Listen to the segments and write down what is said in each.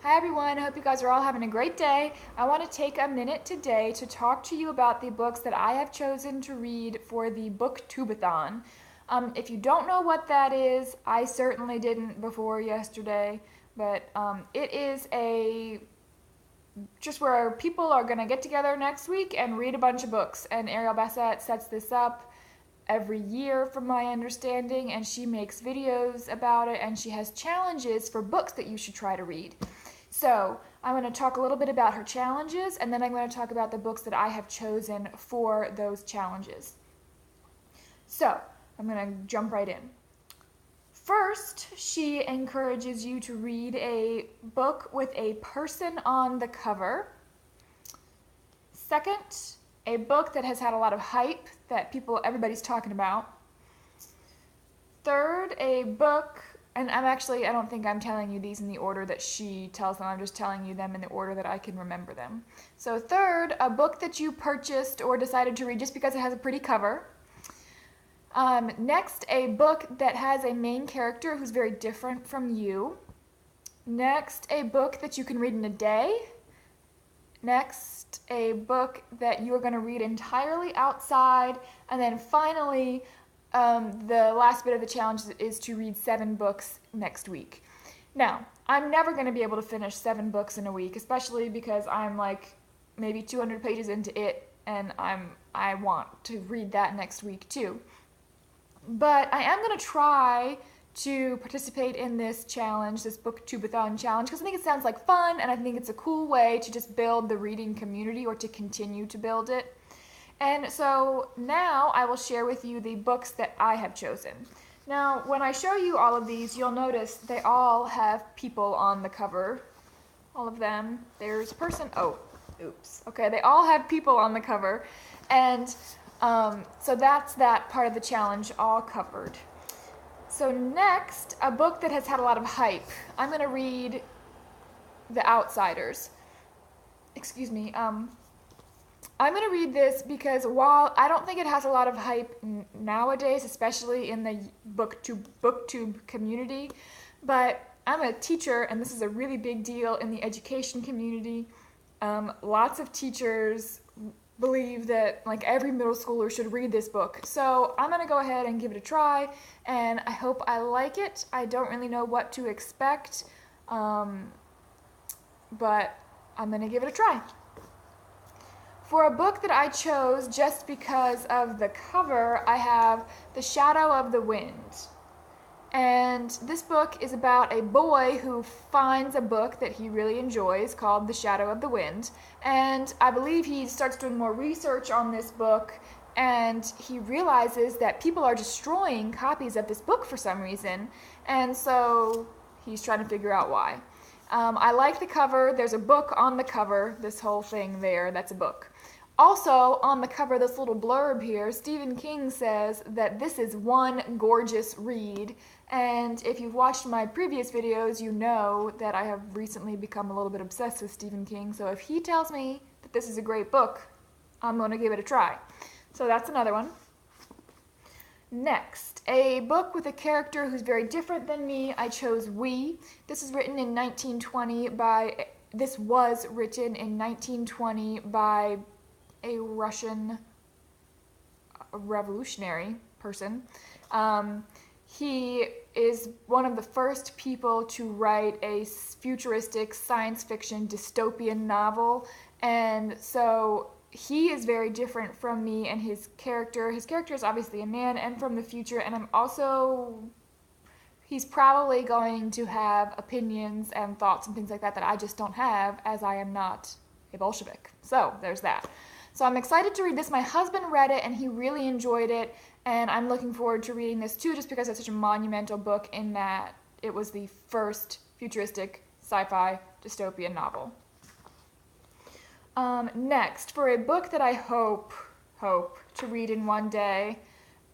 Hi everyone, I hope you guys are all having a great day. I want to take a minute today to talk to you about the books that I have chosen to read for the BookTube-A-Thon. If you don't know what that is, I certainly didn't before yesterday, but it is just where people are going to get together next week and read a bunch of books, and Ariel Bassett sets this up every year from my understanding, and she makes videos about it, and she has challenges for books that you should try to read. So I'm going to talk a little bit about her challenges, and then I'm going to talk about the books that I have chosen for those challenges. So I'm going to jump right in. First, she encourages you to read a book with a person on the cover. Second, a book that has had a lot of hype that everybody's talking about. Third, a book, and I don't think I'm telling you these in the order that she tells them, I'm just telling you them in the order that I can remember them. So third, a book that you purchased or decided to read just because it has a pretty cover. Next, a book that has a main character who's very different from you. Next, a book that you can read in a day. Next, a book that you are going to read entirely outside. And then finally, the last bit of the challenge is to read 7 books next week. Now, I'm never going to be able to finish 7 books in a week, especially because I'm like maybe 200 pages into it, and I want to read that next week too. But I am going to try to participate in this challenge, this BookTube-A-Thon challenge, because I think it sounds like fun, and I think it's a cool way to just build the reading community, or to continue to build it. And so now I will share with you the books that I have chosen. Now, when I show you all of these, you'll notice they all have people on the cover. All of them. There's a person. Oh, oops. Okay, they all have people on the cover. And so that's that part of the challenge all covered. So next, a book that has had a lot of hype. I'm going to read The Outsiders. Excuse me. I'm going to read this because while I don't think it has a lot of hype nowadays, especially in the booktube community, but I'm a teacher, and this is a really big deal in the education community. Lots of teachers believe that like every middle schooler should read this book. So I'm going to go ahead and give it a try, and I hope I like it. I don't really know what to expect, but I'm going to give it a try. For a book that I chose just because of the cover, I have The Shadow of the Wind. And this book is about a boy who finds a book that he really enjoys called The Shadow of the Wind. And I believe he starts doing more research on this book, and he realizes that people are destroying copies of this book for some reason. And so he's trying to figure out why. I like the cover. There's a book on the cover. This whole thing there, that's a book. Also, on the cover, this little blurb here, Stephen King says that this is one gorgeous read. And if you've watched my previous videos, you know that I have recently become a little bit obsessed with Stephen King. So if he tells me that this is a great book, I'm going to give it a try. So that's another one. Next, a book with a character who's very different than me. I chose We. This was written in 1920 by a Russian revolutionary person. He is one of the first people to write a futuristic science fiction dystopian novel, and so he is very different from me and his character. His character is obviously a man and from the future, and he's probably going to have opinions and thoughts and things like that that I just don't have, as I am not a Bolshevik. So there's that. So I'm excited to read this. My husband read it and he really enjoyed it, and I'm looking forward to reading this too, just because it's such a monumental book in that it was the first futuristic sci-fi dystopian novel. Next, for a book that I hope to read in one day,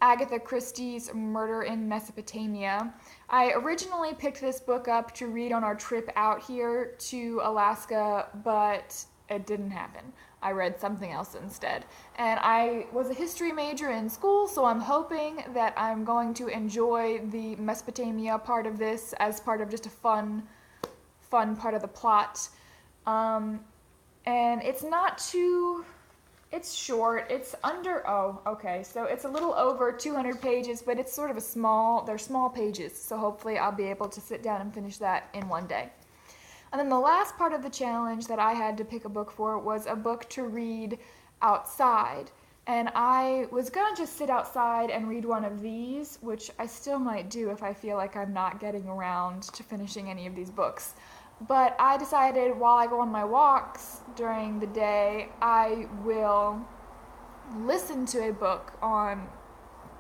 Agatha Christie's Murder in Mesopotamia. I originally picked this book up to read on our trip out here to Alaska, but it didn't happen. I read something else instead. And I was a history major in school, so I'm hoping that I'm going to enjoy the Mesopotamia part of this as part of just a fun fun part of the plot. And it's not too, it's short. It's so it's a little over 200 pages, but it's sort of they're small pages. So hopefully I'll be able to sit down and finish that in one day. And then the last part of the challenge that I had to pick a book for was a book to read outside. And I was going to just sit outside and read one of these, which I still might do if I feel like I'm not getting around to finishing any of these books. But I decided while I go on my walks during the day, I will listen to a book on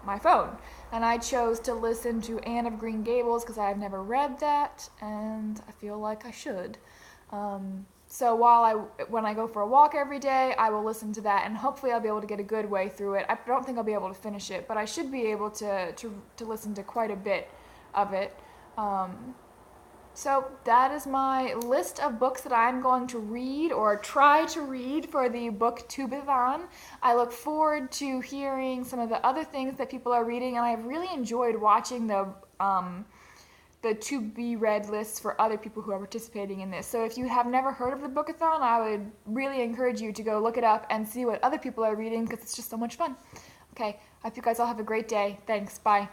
my phone. And I chose to listen to Anne of Green Gables because I've never read that, and I feel like I should. So when I go for a walk every day, I will listen to that, and hopefully I'll be able to get a good way through it. I don't think I'll be able to finish it, but I should be able to listen to quite a bit of it. So that is my list of books that I'm going to read or try to read for the BookTube-A-Thon. I look forward to hearing some of the other things that people are reading, and I've really enjoyed watching the to-be-read lists for other people who are participating in this. So if you have never heard of the Book-A-Thon, I would really encourage you to go look it up and see what other people are reading because it's just so much fun. Okay, I hope you guys all have a great day. Thanks, bye.